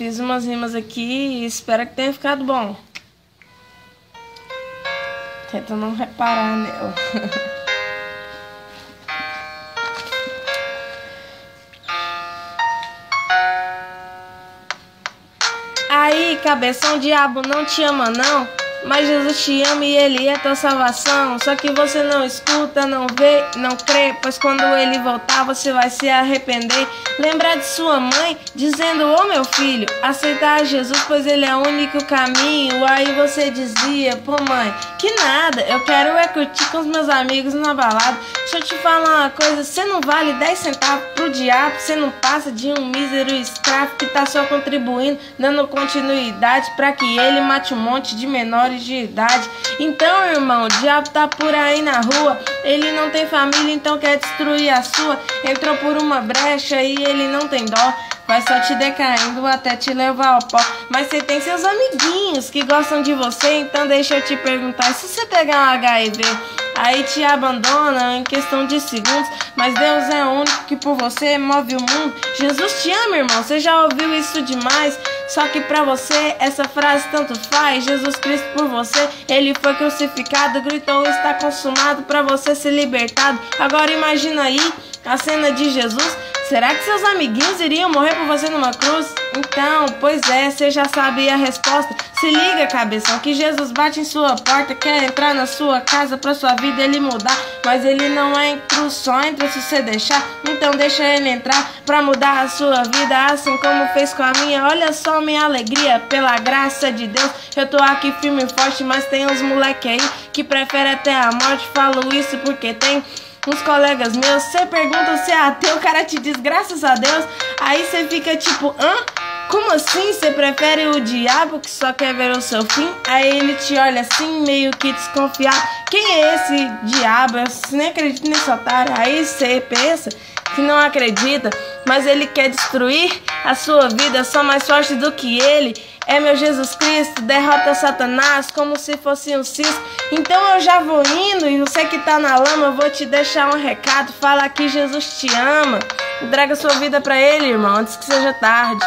Fiz umas rimas aqui e espero que tenha ficado bom. Tenta não reparar nela. Aí, cabeção, o diabo não te ama não, mas Jesus te ama e Ele é tua salvação. Só que você não escuta, não vê, não crê, pois quando Ele voltar você vai se arrepender. Lembrar de sua mãe dizendo: ô meu filho, aceitar Jesus, pois Ele é o único caminho. Aí você dizia: pô mãe, que nada, eu quero é curtir com os meus amigos na balada. Deixa eu te falar uma coisa, você não vale 10 centavos pro diabo, você não passa de um mísero escravo que tá só contribuindo, dando continuidade pra que ele mate um monte de menores de idade. Então, irmão, o diabo tá por aí na rua, ele não tem família, então quer destruir a sua. Entrou por uma brecha e ele não tem dó, vai só te decaindo até te levar ao pó. Mas você tem seus amiguinhos que gostam de você, então deixa eu te perguntar, se você pegar um HIV, aí te abandona em questão de segundos, mas Deus é o único que por você move o mundo. Jesus te ama, irmão, você já ouviu isso demais, só que pra você essa frase tanto faz. Jesus Cristo por você, Ele foi crucificado, gritou: está consumado, pra você ser libertado. Agora imagina aí a cena de Jesus. Será que seus amiguinhos iriam morrer por você numa cruz? Então, pois é, você já sabe a resposta. Se liga, cabeção, que Jesus bate em sua porta, quer entrar na sua casa pra sua vida ele mudar. Mas ele não é intruso, só entra se você deixar. Então deixa ele entrar pra mudar a sua vida, assim como fez com a minha. Olha só minha alegria, pela graça de Deus eu tô aqui firme e forte, mas tem uns moleque aí que prefere até a morte. Falo isso porque tem uns colegas meus, você pergunta se é ateu, o cara te diz graças a Deus. Aí você fica tipo, hã? Como assim? Você prefere o diabo que só quer ver o seu fim? Aí ele te olha assim, meio que desconfiado. Quem é esse diabo? Eu nem acredito nesse otário. Aí você pensa que não acredita, mas ele quer destruir a sua vida, só mais forte do que ele é meu Jesus Cristo, derrota Satanás como se fosse um cisco. Então eu já vou indo, e você que tá na lama, eu vou te deixar um recado, fala que Jesus te ama. Entrega sua vida pra ele, irmão, antes que seja tarde.